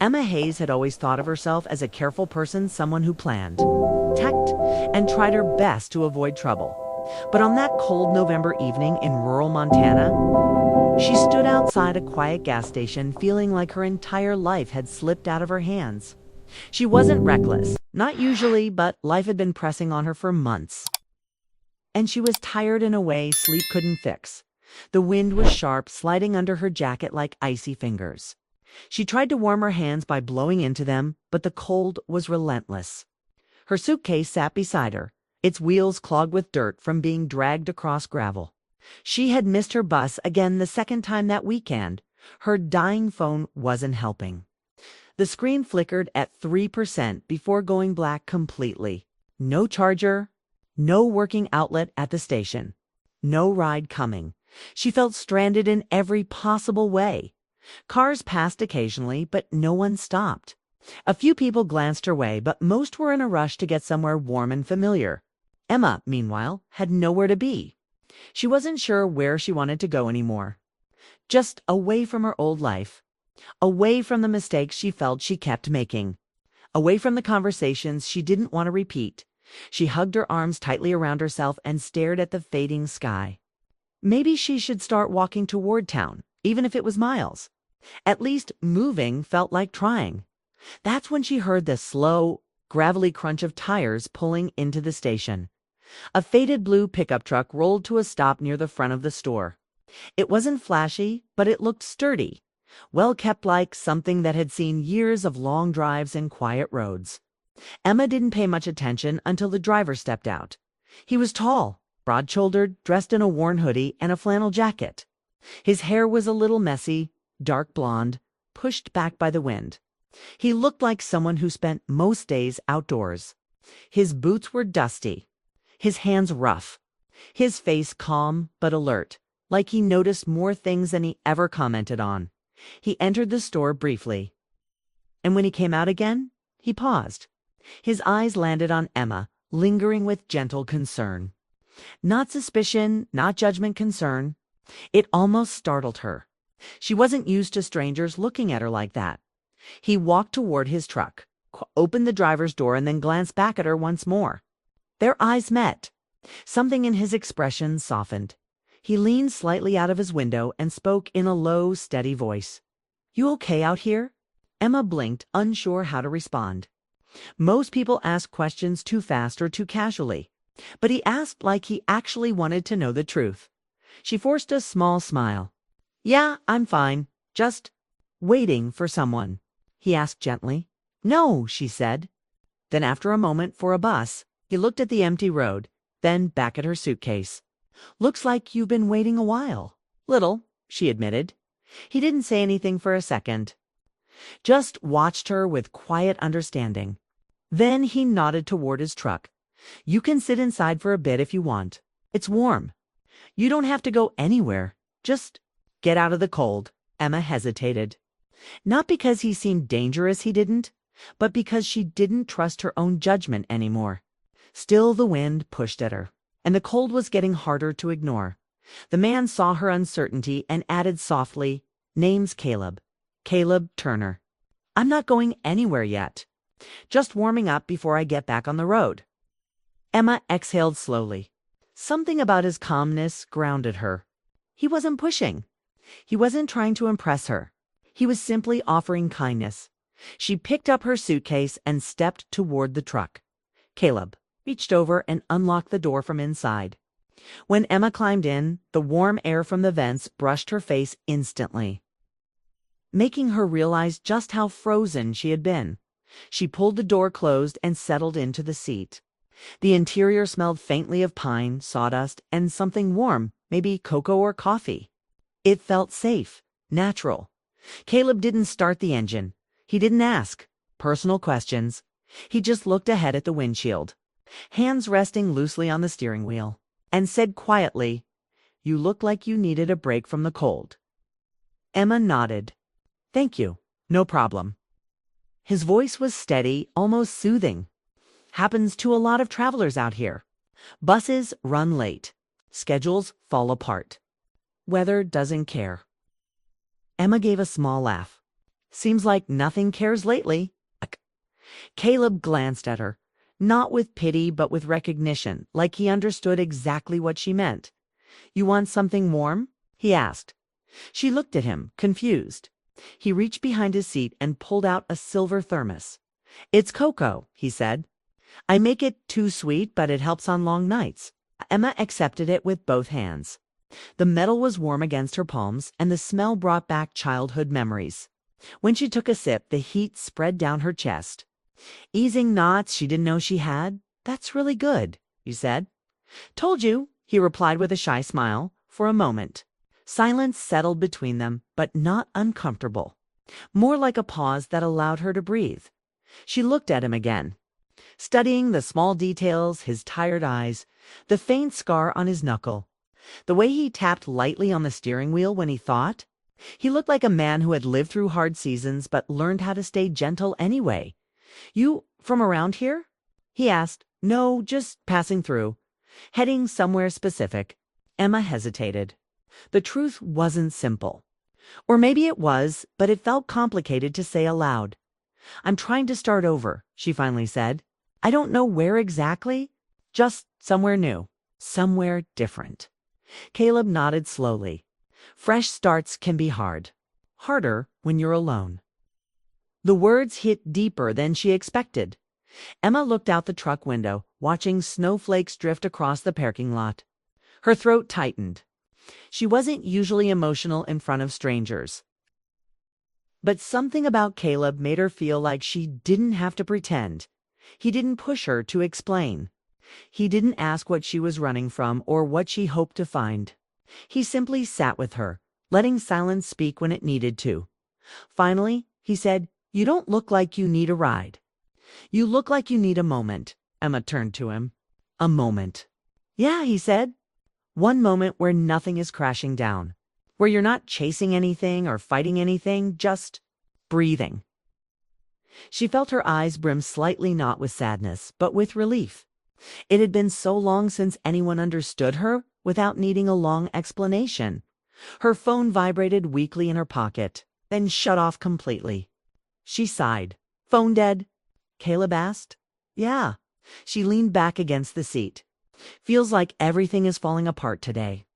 Emma Hayes had always thought of herself as a careful person, someone who planned, tacked, and tried her best to avoid trouble. But on that cold November evening in rural Montana, she stood outside a quiet gas station feeling like her entire life had slipped out of her hands. She wasn't reckless, not usually, but life had been pressing on her for months. And she was tired in a way sleep couldn't fix. The wind was sharp, sliding under her jacket like icy fingers. She tried to warm her hands by blowing into them, but the cold was relentless. Her suitcase sat beside her, its wheels clogged with dirt from being dragged across gravel. She had missed her bus again the second time that weekend. Her dying phone wasn't helping. The screen flickered at 3% before going black completely. No charger, no working outlet at the station, no ride coming. She felt stranded in every possible way. Cars passed occasionally, but no one stopped. A few people glanced her way, but most were in a rush to get somewhere warm and familiar. Emma, meanwhile, had nowhere to be. She wasn't sure where she wanted to go anymore. Just away from her old life. Away from the mistakes she felt she kept making. Away from the conversations she didn't want to repeat. She hugged her arms tightly around herself and stared at the fading sky. Maybe she should start walking toward town, even if it was miles. At least moving felt like trying. That's when she heard the slow, gravelly crunch of tires pulling into the station. A faded blue pickup truck rolled to a stop near the front of the store. It wasn't flashy, but it looked sturdy, well kept, like something that had seen years of long drives and quiet roads. Emma didn't pay much attention until the driver stepped out. He was tall, broad-shouldered, dressed in a worn hoodie and a flannel jacket. His hair was a little messy, dark blonde, pushed back by the wind. He looked like someone who spent most days outdoors. His boots were dusty, his hands rough, his face calm but alert, like he noticed more things than he ever commented on. He entered the store briefly, and when he came out again, he paused. His eyes landed on Emma, lingering with gentle concern. Not suspicion, not judgment, concern. It almost startled her. She wasn't used to strangers looking at her like that. He walked toward his truck, opened the driver's door, and then glanced back at her once more. Their eyes met. Something in his expression softened. He leaned slightly out of his window and spoke in a low, steady voice. "You okay out here?" Emma blinked, unsure how to respond. Most people ask questions too fast or too casually, but he asked like he actually wanted to know the truth. She forced a small smile. "Yeah, I'm fine. Just waiting for someone," he asked gently. "No," she said. Then after a moment for a bus, he looked at the empty road, then back at her suitcase. "Looks like you've been waiting a while." "Little," she admitted. He didn't say anything for a second, just watched her with quiet understanding. Then he nodded toward his truck. "You can sit inside for a bit if you want. It's warm. You don't have to go anywhere. Just get out of the cold." Emma hesitated. Not because he seemed dangerous, he didn't, but because she didn't trust her own judgment anymore. Still, the wind pushed at her, and the cold was getting harder to ignore. The man saw her uncertainty and added softly, "Name's Caleb. Caleb Turner. I'm not going anywhere yet. Just warming up before I get back on the road." Emma exhaled slowly. Something about his calmness grounded her. He wasn't pushing. He wasn't trying to impress her. He was simply offering kindness. She picked up her suitcase and stepped toward the truck. Caleb reached over and unlocked the door from inside. When Emma climbed in, the warm air from the vents brushed her face instantly, making her realize just how frozen she had been. She pulled the door closed and settled into the seat. The interior smelled faintly of pine, sawdust, and something warm, maybe cocoa or coffee. It felt safe, natural. Caleb didn't start the engine. He didn't ask personal questions. He just looked ahead at the windshield, hands resting loosely on the steering wheel, and said quietly, "You look like you needed a break from the cold." Emma nodded. "Thank you. No problem." His voice was steady, almost soothing. "Happens to a lot of travelers out here. Buses run late. Schedules fall apart. Weather doesn't care." Emma gave a small laugh. Seems like nothing cares lately. Caleb glanced at her, not with pity but with recognition, like he understood exactly what she meant. You want something warm? He asked. She looked at him, confused. He reached behind his seat and pulled out a silver thermos. It's cocoa, he said. I make it too sweet, but it helps on long nights. Emma accepted it with both hands. The metal was warm against her palms, and the smell brought back childhood memories. When she took a sip, the heat spread down her chest. Easing knots she didn't know she had. That's really good, she said. Told you, he replied with a shy smile. For a moment, silence settled between them, but not uncomfortable. More like a pause that allowed her to breathe. She looked at him again, studying the small details, his tired eyes, the faint scar on his knuckle, the way he tapped lightly on the steering wheel when he thought. He looked like a man who had lived through hard seasons but learned how to stay gentle anyway. You from around here? He asked. No, just passing through. Heading somewhere specific. Emma hesitated. The truth wasn't simple. Or maybe it was, but it felt complicated to say aloud. I'm trying to start over, she finally said. I don't know where exactly. Just somewhere new. Somewhere different. Caleb nodded slowly. Fresh starts can be hard. Harder when you're alone. The words hit deeper than she expected. Emma looked out the truck window, watching snowflakes drift across the parking lot. Her throat tightened. She wasn't usually emotional in front of strangers. But something about Caleb made her feel like she didn't have to pretend. He didn't push her to explain. He didn't ask what she was running from or what she hoped to find. He simply sat with her, letting silence speak when it needed to. Finally, he said, You don't look like you need a ride. You look like you need a moment. Emma turned to him. A moment. Yeah, he said. One moment where nothing is crashing down. Where you're not chasing anything or fighting anything, just breathing. She felt her eyes brim slightly, not with sadness, but with relief. It had been so long since anyone understood her without needing a long explanation. Her phone vibrated weakly in her pocket, then shut off completely. She sighed. Phone dead? Caleb asked. Yeah. She leaned back against the seat. Feels like everything is falling apart today.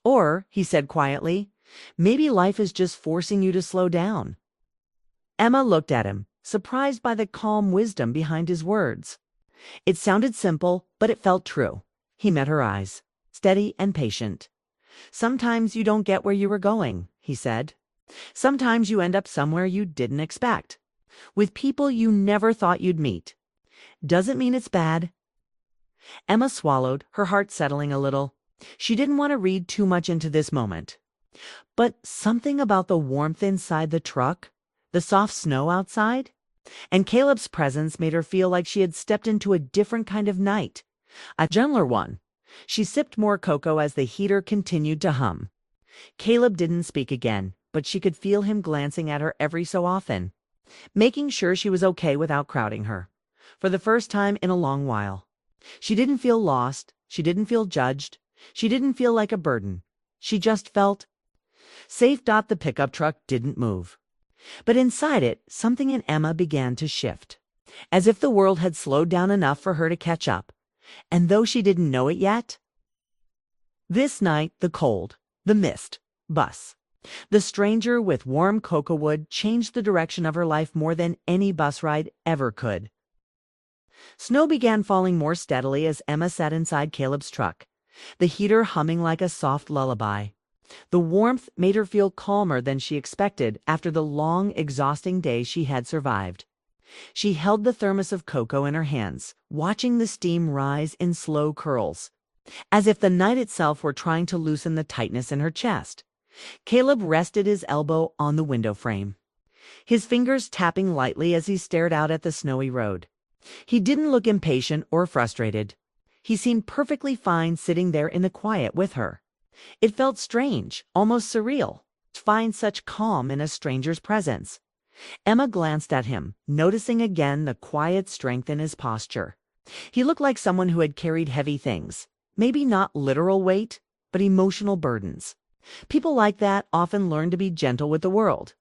Or, he said quietly, maybe life is just forcing you to slow down. Emma looked at him, surprised by the calm wisdom behind his words. It sounded simple, but it felt true. He met her eyes, steady and patient. Sometimes you don't get where you were going, he said. Sometimes you end up somewhere you didn't expect, with people you never thought you'd meet. Doesn't mean it's bad. Emma swallowed, her heart settling a little. She didn't want to read too much into this moment. But something about the warmth inside the truck, the soft snow outside, and Caleb's presence made her feel like she had stepped into a different kind of night, a gentler one. She sipped more cocoa as the heater continued to hum. Caleb didn't speak again, but she could feel him glancing at her every so often, making sure she was okay without crowding her. For the first time in a long while. She didn't feel lost. She didn't feel judged. She didn't feel like a burden. She just felt safe. The pickup truck didn't move. But inside it, something in Emma began to shift, as if the world had slowed down enough for her to catch up. And though she didn't know it yet, this night, the cold, the mist, bus, the stranger with warm cocoa wood changed the direction of her life more than any bus ride ever could. Snow began falling more steadily as Emma sat inside Caleb's truck, the heater humming like a soft lullaby. The warmth made her feel calmer than she expected after the long, exhausting day she had survived. She held the thermos of cocoa in her hands, watching the steam rise in slow curls, as if the night itself were trying to loosen the tightness in her chest. Caleb rested his elbow on the window frame, his fingers tapping lightly as he stared out at the snowy road. He didn't look impatient or frustrated. He seemed perfectly fine sitting there in the quiet with her. It felt strange, almost surreal, to find such calm in a stranger's presence. Emma glanced at him, noticing again the quiet strength in his posture. He looked like someone who had carried heavy things, maybe not literal weight, but emotional burdens. People like that often learn to be gentle with the world.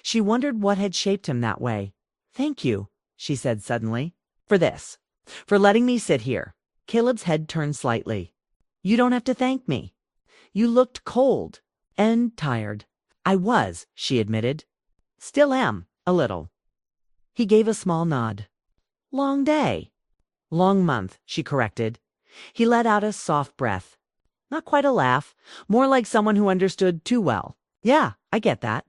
She wondered what had shaped him that way. "Thank you," she said suddenly, "for this. For letting me sit here." Caleb's head turned slightly. "You don't have to thank me. You looked cold and tired." "I was," she admitted. "Still am, a little." He gave a small nod. "Long day." "Long month," she corrected. He let out a soft breath. Not quite a laugh, more like someone who understood too well. "Yeah, I get that."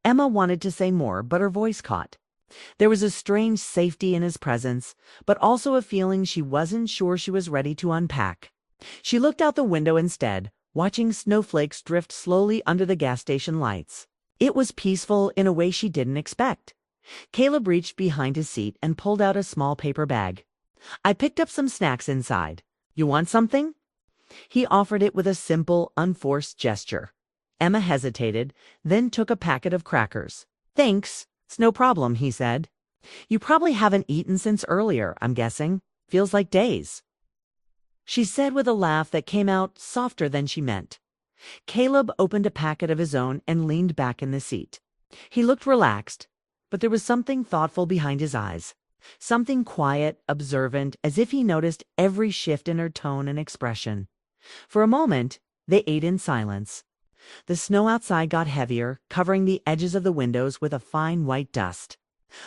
Emma wanted to say more, but her voice caught. There was a strange safety in his presence, but also a feeling she wasn't sure she was ready to unpack. She looked out the window instead, watching snowflakes drift slowly under the gas station lights. It was peaceful in a way she didn't expect. Caleb reached behind his seat and pulled out a small paper bag. "I picked up some snacks inside. You want something?" He offered it with a simple, unforced gesture. Emma hesitated, then took a packet of crackers. "Thanks. It's no problem," he said. "You probably haven't eaten since earlier, I'm guessing. Feels like days." She said with a laugh that came out softer than she meant. Caleb opened a packet of his own and leaned back in the seat. He looked relaxed, but there was something thoughtful behind his eyes. Something quiet, observant, as if he noticed every shift in her tone and expression. For a moment, they ate in silence. The snow outside got heavier, covering the edges of the windows with a fine white dust.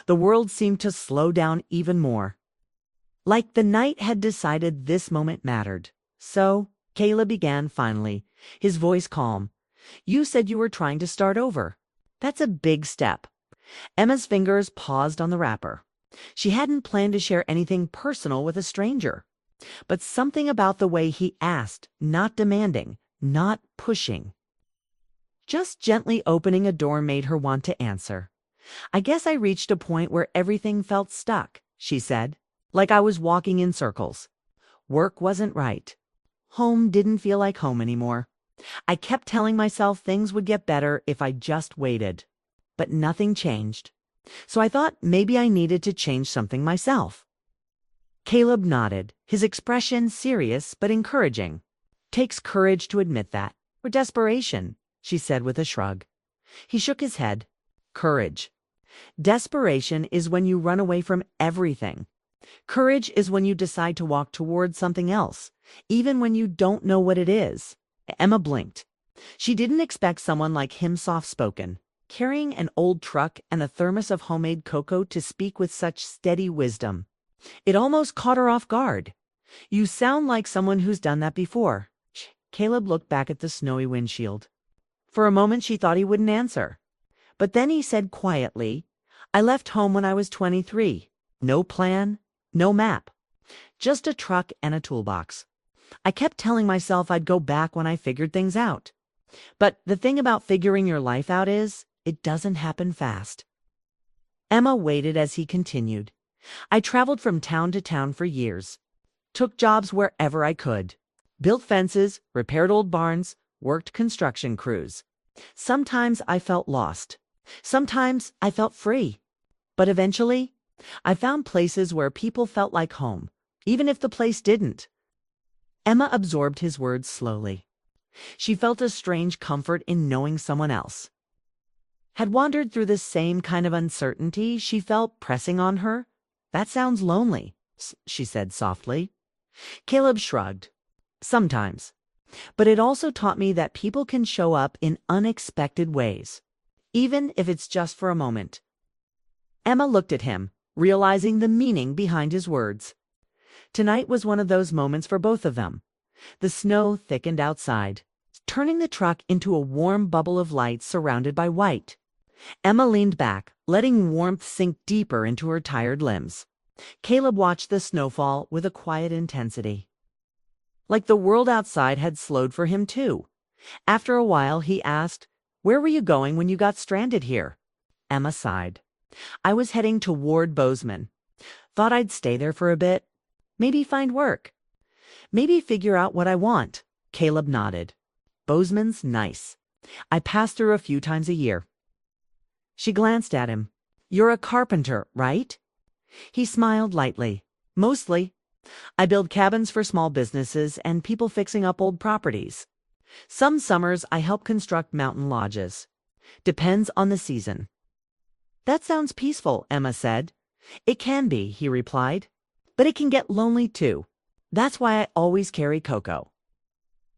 The world seemed to slow down even more. Like the night had decided this moment mattered. "So," Caleb began finally, his voice calm, "you said you were trying to start over. That's a big step." Emma's fingers paused on the wrapper. She hadn't planned to share anything personal with a stranger. But something about the way he asked, not demanding, not pushing, just gently opening a door made her want to answer. "I guess I reached a point where everything felt stuck," she said, "like I was walking in circles. Work wasn't right. Home didn't feel like home anymore. I kept telling myself things would get better if I just waited. But nothing changed. So I thought maybe I needed to change something myself." Caleb nodded, his expression serious but encouraging. "Takes courage to admit that, or desperation," she said with a shrug. He shook his head. "Courage. Desperation is when you run away from everything. Courage is when you decide to walk towards something else, even when you don't know what it is." Emma blinked. She didn't expect someone like him soft-spoken, carrying an old truck and a thermos of homemade cocoa, to speak with such steady wisdom. It almost caught her off guard. "You sound like someone who's done that before." Caleb looked back at the snowy windshield. For a moment she thought he wouldn't answer. But then he said quietly, "I left home when I was 23. No plan, no map. Just a truck and a toolbox. I kept telling myself I'd go back when I figured things out. But the thing about figuring your life out is, it doesn't happen fast." Emma waited as he continued. "I traveled from town to town for years. Took jobs wherever I could. Built fences, repaired old barns, worked construction crews. Sometimes I felt lost. Sometimes I felt free. But eventually, I found places where people felt like home, even if the place didn't." Emma absorbed his words slowly. She felt a strange comfort in knowing someone else had wandered through the same kind of uncertainty she felt pressing on her. "That sounds lonely," she said softly. Caleb shrugged. "Sometimes. But it also taught me that people can show up in unexpected ways, even if it's just for a moment." Emma looked at him, realizing the meaning behind his words. Tonight was one of those moments for both of them. The snow thickened outside, turning the truck into a warm bubble of light surrounded by white. Emma leaned back, letting warmth sink deeper into her tired limbs. Caleb watched the snowfall with a quiet intensity. Like the world outside had slowed for him too. After a while he asked, "Where were you going when you got stranded here?" Emma sighed. "I was heading toward Bozeman. Thought I'd stay there for a bit. Maybe find work. Maybe figure out what I want." Caleb nodded. "Bozeman's nice. I pass through a few times a year." She glanced at him. "You're a carpenter, right?" He smiled lightly. "Mostly. I build cabins for small businesses and people fixing up old properties. Some summers I help construct mountain lodges. Depends on the season. That sounds peaceful, Emma said. It can be, he replied. But it can get lonely too. That's why I always carry cocoa.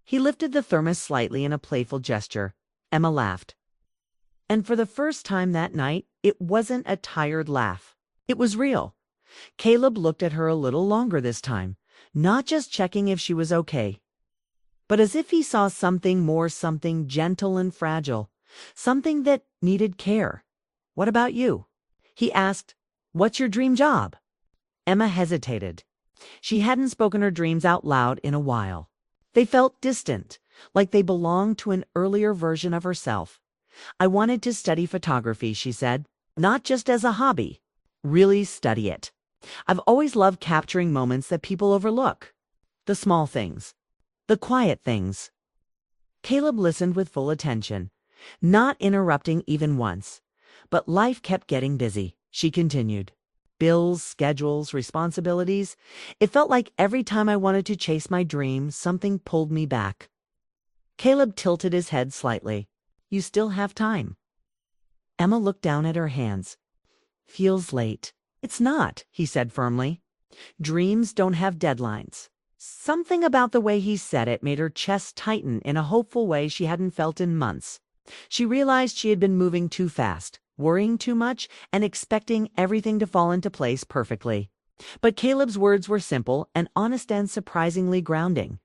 He lifted the thermos slightly in a playful gesture. Emma laughed. And for the first time that night, it wasn't a tired laugh. It was real. Caleb looked at her a little longer this time, not just checking if she was okay, but as if he saw something more, something gentle and fragile, something that needed care. What about you? He asked. What's your dream job? Emma hesitated. She hadn't spoken her dreams out loud in a while. They felt distant, like they belonged to an earlier version of herself. I wanted to study photography, she said, not just as a hobby. Really study it. I've always loved capturing moments that people overlook. The small things. The quiet things. Caleb listened with full attention, not interrupting even once. But life kept getting busy, she continued. Bills, schedules, responsibilities. It felt like every time I wanted to chase my dream, something pulled me back. Caleb tilted his head slightly. You still have time. Emma looked down at her hands. Feels late. It's not, he said firmly. Dreams don't have deadlines. Something about the way he said it made her chest tighten in a hopeful way she hadn't felt in months. She realized she had been moving too fast, worrying too much, and expecting everything to fall into place perfectly. But Caleb's words were simple and honest and surprisingly grounding.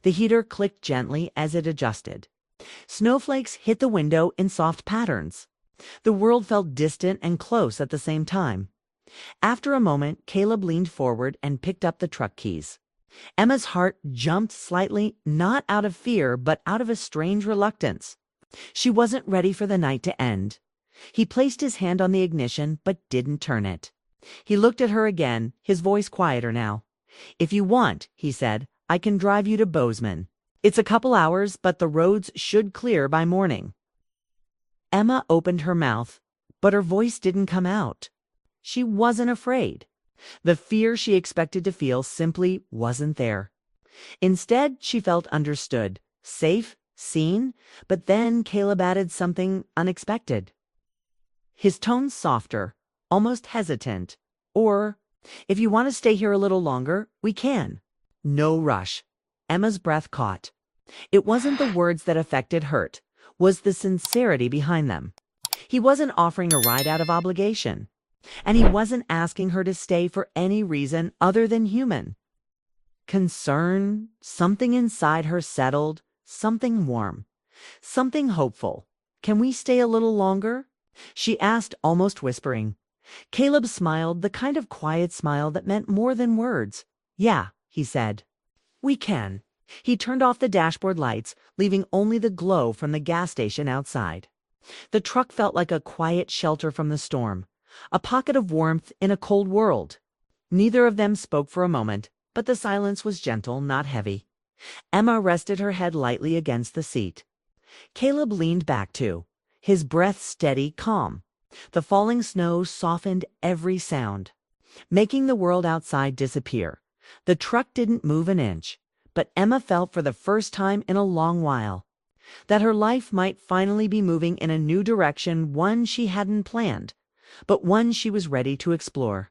The heater clicked gently as it adjusted. Snowflakes hit the window in soft patterns. The world felt distant and close at the same time. After a moment, Caleb leaned forward and picked up the truck keys. Emma's heart jumped slightly, not out of fear, but out of a strange reluctance. She wasn't ready for the night to end. He placed his hand on the ignition, but didn't turn it. He looked at her again, his voice quieter now. If you want, he said, I can drive you to Bozeman. It's a couple hours, but the roads should clear by morning. Emma opened her mouth, but her voice didn't come out. She wasn't afraid. The fear she expected to feel simply wasn't there. Instead, she felt understood, safe, seen, but then Caleb added something unexpected. His tone softer, almost hesitant. Or, if you want to stay here a little longer, we can. No rush. Emma's breath caught. It wasn't the words that affected hurt, was the sincerity behind them. He wasn't offering a ride out of obligation. And he wasn't asking her to stay for any reason other than human. Concern, something inside her settled, something warm, something hopeful. Can we stay a little longer? She asked, almost whispering. Caleb smiled, the kind of quiet smile that meant more than words. Yeah, he said. We can. He turned off the dashboard lights, leaving only the glow from the gas station outside. The truck felt like a quiet shelter from the storm. A pocket of warmth in a cold world. Neither of them spoke for a moment, but the silence was gentle, not heavy. Emma rested her head lightly against the seat. Caleb leaned back too, his breath steady, calm. The falling snow softened every sound, making the world outside disappear. The truck didn't move an inch, but Emma felt for the first time in a long while that her life might finally be moving in a new direction, one she hadn't planned, but one she was ready to explore.